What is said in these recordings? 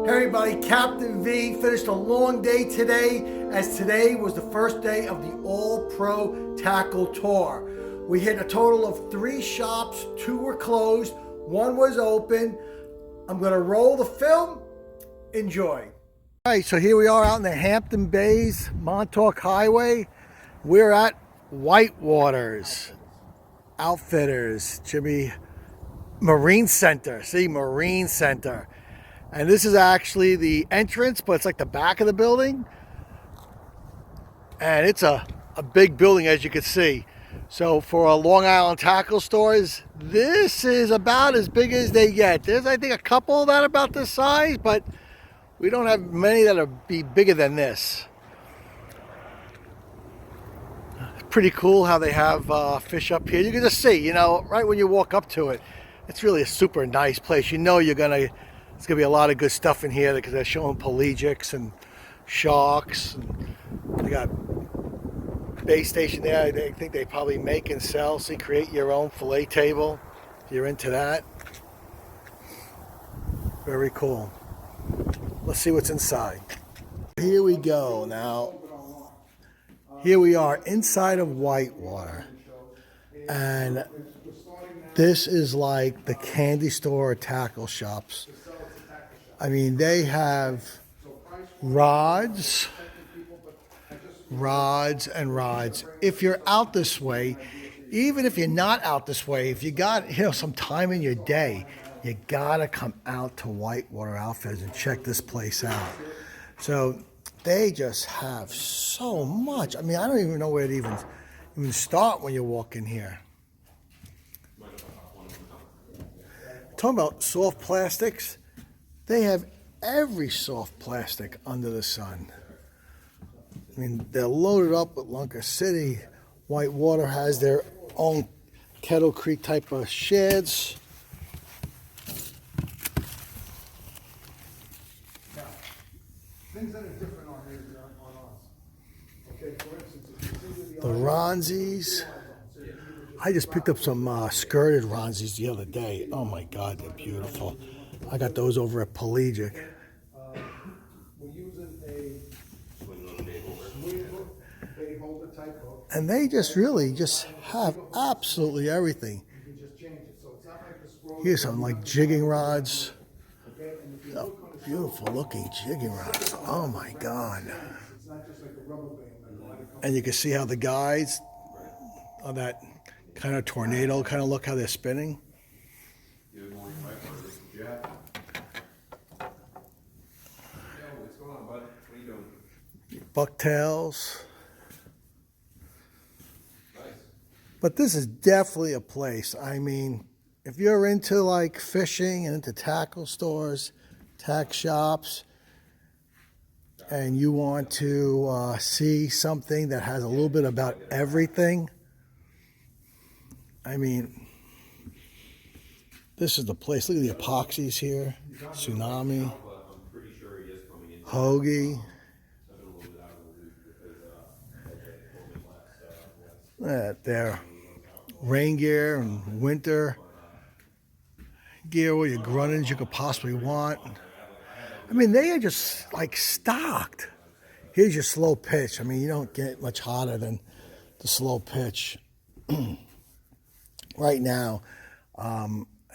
Hey everybody, Captain V finished a long day today, as today was the first day of the AllPro Tackle Tour. We hit a total of 3 shops, 2 were closed, 1 was open. I'm gonna roll the film, enjoy. All right, so here we are out in the Hampton Bays, Montauk Highway. We're at Whitewater's Outfitters, Jimmy Marine Center, see, Marine Center. And this is actually the entrance, but it's like the back of the building. And it's a big building, as you can see. So for a Long Island tackle stores, this is about as big as they get. There's, I think, a couple that are about this size, but we don't have many that are be bigger than this. It's pretty cool how they have fish up here. You can just see, you know, right when you walk up to it, it's really a super nice place. You know there's gonna be a lot of good stuff in here because they're showing pelagics and sharks. And they got base station there. I think they probably make and sell. So you create your own fillet table if you're into that. Very cool. Let's see what's inside. Here we go. Now, here we are inside of Whitewater, and this is like the candy store or tackle shops. I mean, they have rods and rods. If you're out this way, even if you're not out this way, if you got, you know, some time in your day, you gotta come out to Whitewater Outfitters and check this place out. So they just have so much. I mean, I don't even know where to even start when you walk in here. Talking about soft plastics, they have every soft plastic under the sun. I mean, they're loaded up with Lunker City. Whitewater has their own Kettle Creek type of sheds. Now, things that are different on here than on us. Okay, for instance, the Ronzies. I just picked up some skirted Ronzies the other day. Oh my God, they're beautiful. I got those over at Pelagic. We're using a bay holder type hook. And they just really just have absolutely everything. Here's some like jigging rods. Oh, beautiful looking jigging rods. Oh my God. And you can see how the guides on that kind of tornado kind of look how they're spinning. Good morning, Mike. This is Jeff. What's going on, bud? What are you doing? Bucktails. Nice. But this is definitely a place. I mean, if you're into like fishing and into tackle stores, tack shops, and you want to see something that has a little bit about everything, I mean, this is the place. Look at the epoxies here. Tsunami. Hoagie. Their rain gear and winter gear, all your grunnings you could possibly want. I mean, they are just like stocked. Here's your slow pitch. I mean, you don't get much hotter than the slow pitch right now.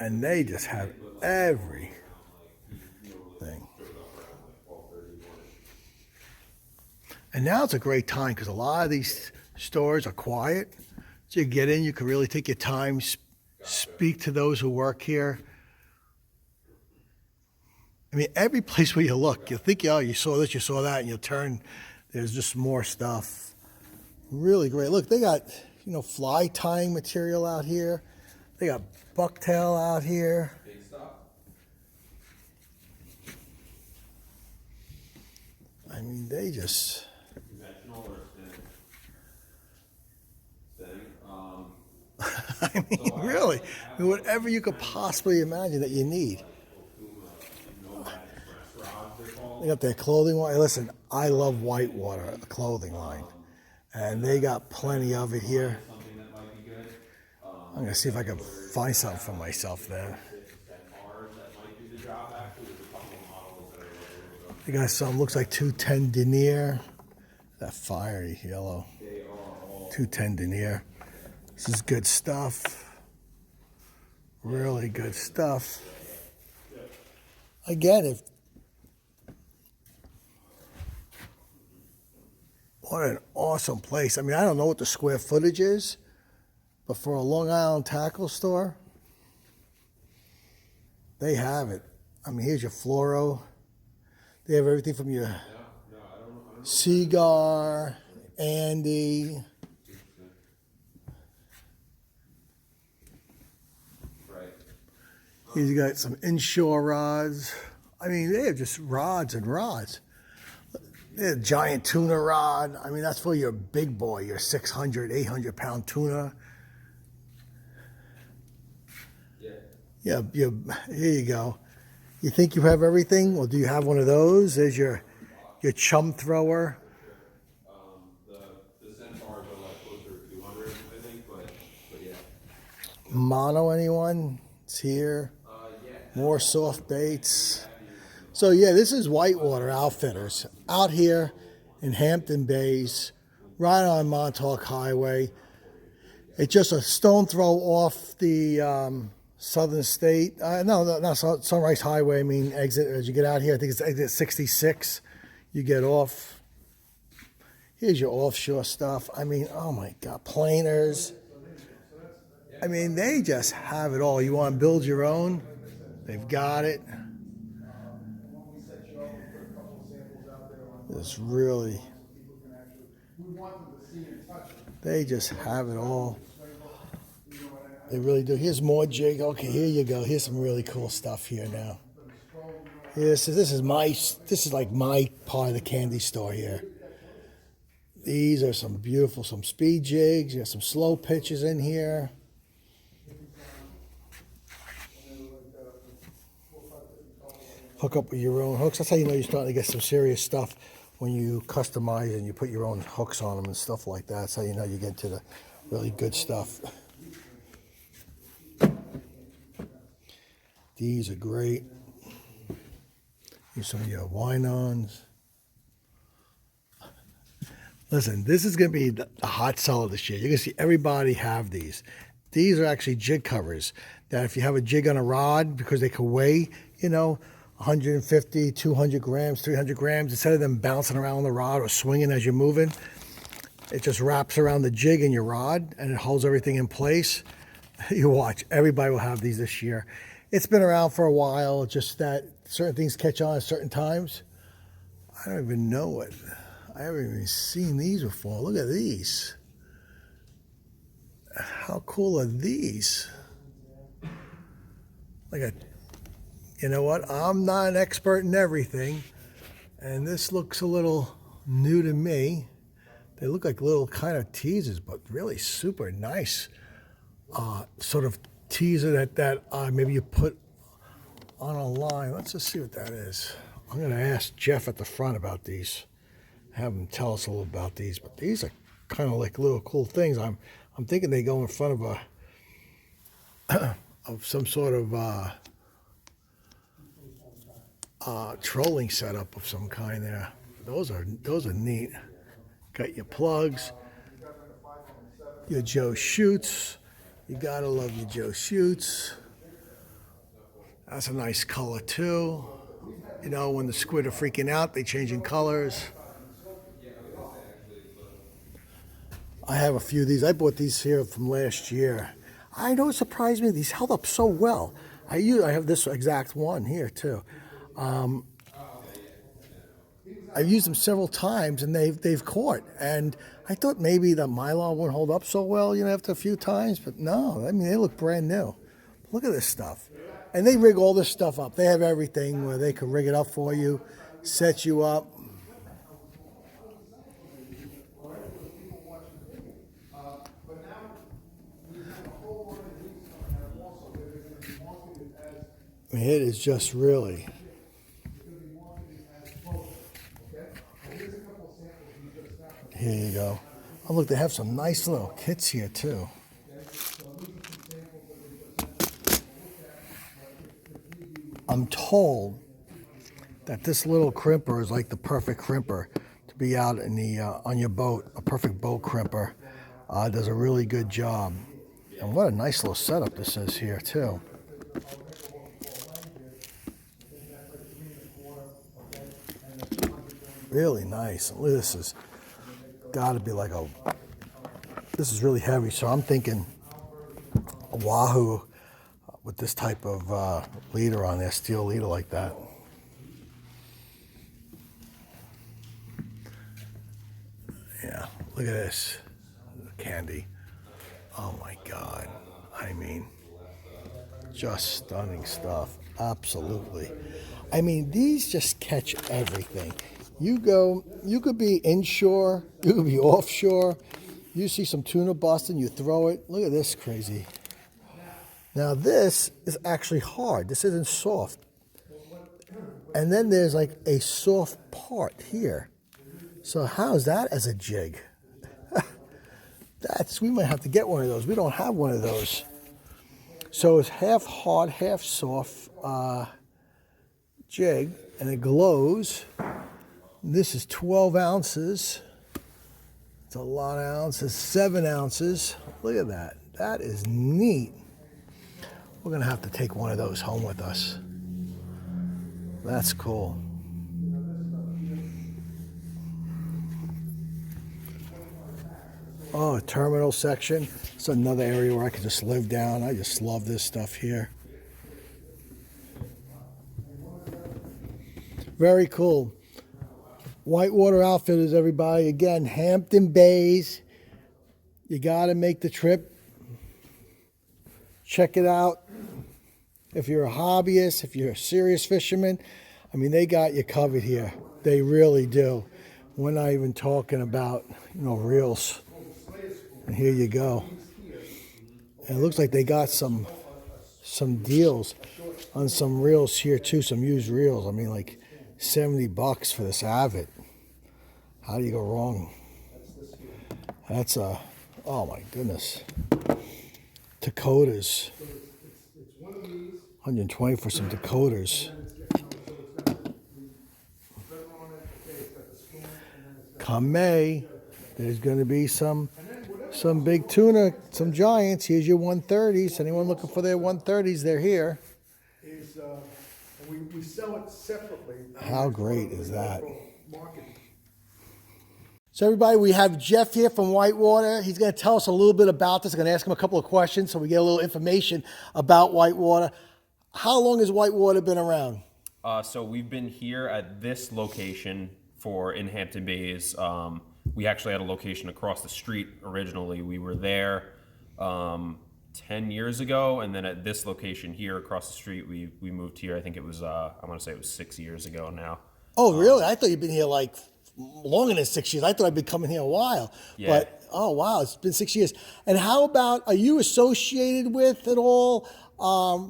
And they just have everything. And now it's a great time because a lot of these stores are quiet. So you get in, you can really take your time, speak to those who work here. I mean, every place where you look, you think, oh, you saw this, you saw that, and you turn, there's just more stuff. Really great. Look, they got, you know, fly tying material out here. They got bucktail out here. Big stuff. I mean, they just... Conventional or spinning? I mean, really, I mean, whatever you could possibly imagine that you need. They got their clothing line. Listen, I love Whitewater, a clothing line. And they got plenty of it here. I'm going to see if I can find something for myself there. They got some, looks like 210 denier. That fiery yellow. 210 denier. This is good stuff. Really good stuff. Again, what an awesome place. I mean, I don't know what the square footage is, but for a Long Island tackle store, they have it. I mean, here's your fluoro. They have everything from your Cigar, Andy. He's got some inshore rods. I mean, they have just rods and rods. They have a giant tuna rod. I mean, that's for your big boy, your 600, 800-pound tuna. Yeah, here you go. You think you have everything? Well, do you have one of those? There's your chum thrower. The centaurs are like closer to 200, I think, but yeah. Mono, anyone? It's here. Yeah. More soft baits. So yeah, this is Whitewater Outfitters out here in Hampton Bays, right on Montauk Highway. It's just a stone throw off the Southern State. No, not Sunrise Highway. I mean, exit as you get out here. I think it's exit 66. You get off. Here's your offshore stuff. I mean, oh my God, planers. I mean, they just have it all. You want to build your own? They've got it. It's really, they just have it all. They really do. Here's more jig. Okay, here you go. Here's some really cool stuff here now. This is like my part of the candy store here. These are some beautiful, some speed jigs. You have some slow pitches in here. Hook up with your own hooks. That's how you know you're starting to get some serious stuff when you customize and you put your own hooks on them and stuff like that. That's how you know you get to the really good stuff. These are great. Here's some of your wine-ons. Listen, this is going to be the hot seller this year. You're going to see everybody have these. These are actually jig covers that if you have a jig on a rod, because they can weigh, 150, 200 grams, 300 grams, instead of them bouncing around the rod or swinging as you're moving, it just wraps around the jig in your rod and it holds everything in place. You watch, everybody will have these this year. It's been around for a while, just that certain things catch on at certain times. I don't even know it. I haven't even seen these before. Look at these. How cool are these? You know what? I'm not an expert in everything, and this looks a little new to me. They look like little kind of teasers, but really super nice. Sort of teaser that maybe you put on a line. Let's just see what that is. I'm going to ask Jeff at the front about these. Have him tell us a little about these. But these are kind of like little cool things. I'm thinking they go in front of of some sort of trolling setup of some kind there. Those are neat. Got your plugs, your Joe Shoots. You gotta love your Joe Shoots. That's a nice color too. When the squid are freaking out, they change in colors. I have a few of these. I bought these here from last year. I know it surprised me. These held up so well. I have this exact one here too. I've used them several times and they've caught. And I thought maybe the Mylar wouldn't hold up so well, after a few times, but no. I mean, they look brand new. Look at this stuff. And they rig all this stuff up. They have everything where they can rig it up for you, set you up. I mean, it is just really. Here you go. Oh, look, they have some nice little kits here, too. I'm told that this little crimper is like the perfect crimper to be out in the on your boat. A perfect boat crimper. Does a really good job. And what a nice little setup this is here too. Really nice. This has got to be like a. This is really heavy, so I'm thinking a Wahoo with this type of leader on there, steel leader like that. Yeah, look at this candy. Oh my God. I mean, just stunning stuff. Absolutely. I mean, these just catch everything. You could be inshore, you could be offshore. You see some tuna busting, you throw it. Look at this crazy. Now this is actually hard. This isn't soft. And then there's like a soft part here. So how's that as a jig? We might have to get one of those. We don't have one of those. So it's half hard, half soft jig, and it glows. This is 12 ounces. It's a lot of ounces, 7 ounces. Look at that. That is neat. We're gonna have to take one of those home with us. That's cool. Oh, a terminal section. It's another area where I could just live down. I just love this stuff here. Very cool. Whitewater Outfitters, everybody. Again, Hampton Bays. You got to make the trip. Check it out. If you're a hobbyist, if you're a serious fisherman, I mean, they got you covered here. They really do. We're not even talking about, reels. And here you go. And it looks like they got some deals on some reels here too, some used reels. I mean, like $70 for this Avid. How do you go wrong? That's oh my goodness. Dakotas. 120 for some Dakotas. Come May, there's going to be some big tuna, some giants. Here's your 130s. Anyone looking for their 130s, they're here. We sell it separately. How great is that? So everybody, we have Jeff here from Whitewater. He's going to tell us a little bit about this. I'm going to ask him a couple of questions so we get a little information about Whitewater. How long has Whitewater been around? So we've been here at this location in Hampton Bays. We actually had a location across the street originally. We were there 10 years ago, and then at this location here across the street, we moved here. I think it was, I want to say it was 6 years ago now. Oh, really? I thought you'd been here like longer than 6 years. I thought I'd been coming here a while. Yeah. But, oh, wow, it's been 6 years. And how about, are you associated with at all,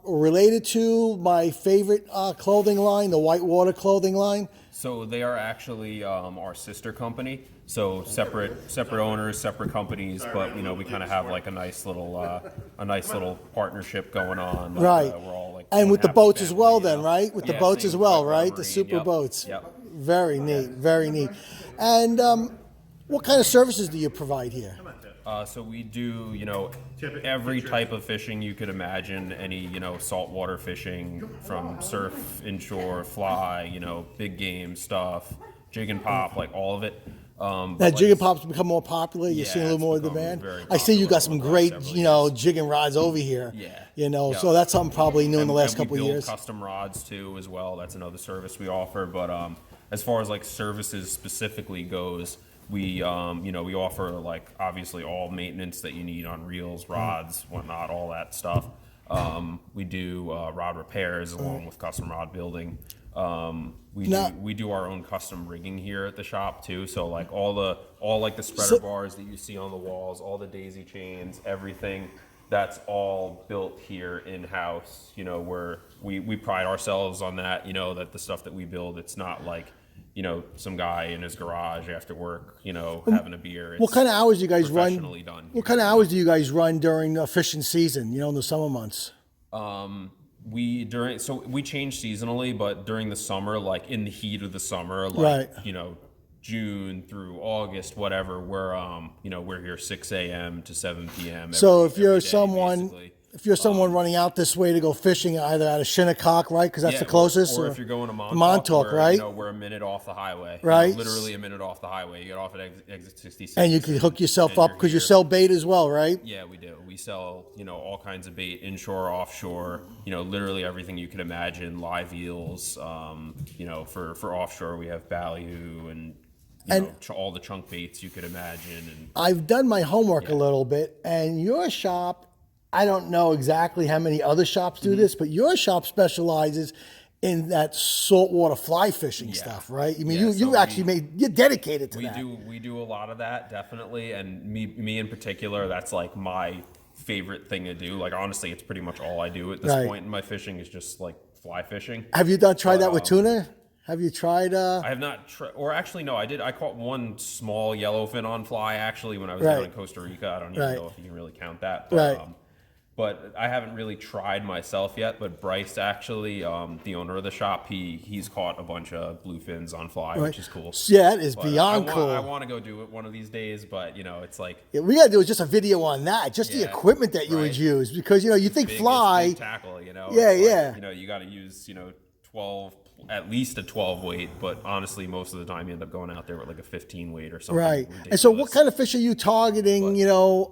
related to my favorite clothing line, the Whitewater clothing line? So they are actually our sister company. So separate owners, separate companies, but we kind of have like a nice little partnership going on. Like, right. We're all like and with the happy boats as family, well, then, right? With the boats same as well, with right? Marine, The super boats. Yep. Very neat. Very neat. And what kind of services do you provide here? So we do, every type of fishing you could imagine. Any, saltwater fishing, from surf, inshore, fly, big game stuff, jig and pop, like all of it. Now, jig and pop's become more popular. You're seeing a little more demand. I see you got some great, jig and rods over here. Yeah. So that's something probably new in the last couple of we build years. Custom rods too, as well. That's another service we offer. But as far as like services specifically goes, we we offer like obviously all maintenance that you need on reels, rods, whatnot, all that stuff. We do rod repairs along with custom rod building. We do our own custom rigging here at the shop too. So like all the spreader bars that you see on the walls, all the daisy chains, everything, that's all built here in house. We pride ourselves on that. That the stuff that we build, it's not like some guy in his garage after work, having a beer. It's what kind of hours do you guys run? professionally done. What kind of hours do you guys run during fishing season? In the summer months. we change seasonally, but during the summer, like in the heat of the summer, Right. June through August, whatever, we're here 6 a.m. to 7 p.m. So if you're every day, someone, basically. running out this way to go fishing, either out of Shinnecock, right? Because that's the closest. Or if you're going to Montauk, right? We're a minute off the highway. Right. Literally a minute off the highway. You get off at exit 66. And you can hook yourself and up you're because you here. sell bait as well, right? Yeah, we do. We sell, all kinds of bait, inshore, offshore, literally everything you can imagine, live eels. For offshore, we have Ballyhoo and all the chunk baits you could imagine. And I've done my homework a little bit, and your shop, I don't know exactly how many other shops do this, but your shop specializes in that saltwater fly fishing stuff, right? I mean, you're dedicated to that. We do a lot of that, definitely, and me in particular, that's like my favorite thing to do. Like honestly, it's pretty much all I do at this point in my fishing is just like fly fishing. Have you tried that with tuna? Have you tried? I have not tried, or actually no, I did. I caught one small yellowfin on fly actually when I was down in Costa Rica. I don't even know if you can really count that. But, but I haven't really tried myself yet. But Bryce actually, the owner of the shop, he's caught a bunch of bluefins on fly, which is cool. Yeah, it is beyond cool. I want to go do it one of these days, but it's like we got to do just a video on that, just the equipment that you would use, because you think fly tackle, you got to use 12. At least a 12 weight, but honestly, most of the time you end up going out there with like a 15 weight or something. Right. Ridiculous. And so what kind of fish are you targeting,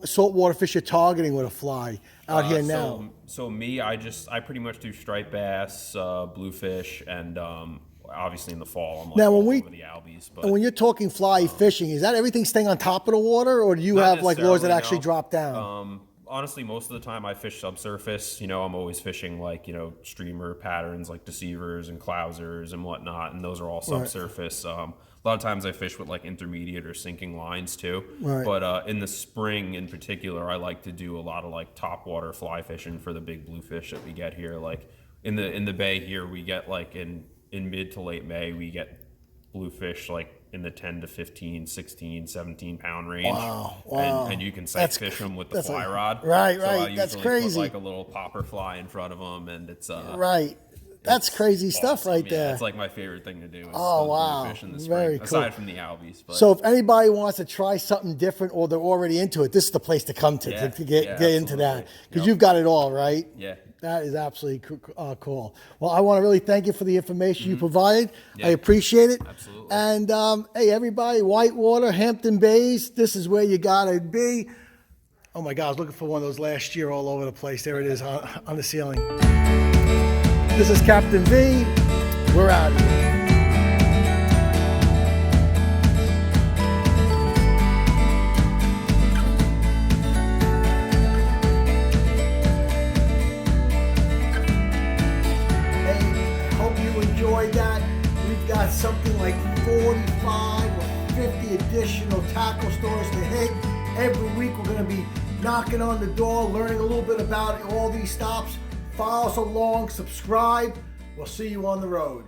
saltwater fish you're targeting with a fly out here now? So me, I pretty much do striped bass, bluefish, and obviously in the fall, I'm like now, all over the albies. But when you're talking fly fishing, is that everything staying on top of the water, or do you have like lures that actually drop down? Honestly, most of the time I fish subsurface. I'm always fishing like, streamer patterns like deceivers and clousers and whatnot, and those are all subsurface. A lot of times I fish with like intermediate or sinking lines too. Right. But in the spring in particular, I like to do a lot of like top water fly fishing for the big bluefish that we get here. Like in the bay here, we get like in mid to late May, we get bluefish like in the 10 to 15, 16, 17 pound range. Wow. And you can sight fish them with the fly rod. Right. So I That's usually crazy. put like a little popper fly in front of them, and it's right. That's crazy stuff right there. It's like my favorite thing to do. Is bluefish in the spring, very cool. aside from the albies. But. So if anybody wants to try something different, or they're already into it, this is the place to come to get into that, because you've got it all, right? Yeah. That is absolutely cool. Well, I want to really thank you for the information you provided. I appreciate it. Absolutely. And hey, everybody, Whitewater, Hampton Bays, this is where you got to be. Oh my God, I was looking for one of those last year all over the place. There it is on the ceiling. This is Captain V. We're out of here. That we've got something like 45 or 50 additional tackle stores to hit. Every week we're going to be knocking on the door, learning a little bit about all these stops. Follow us along, subscribe. We'll see you on the road.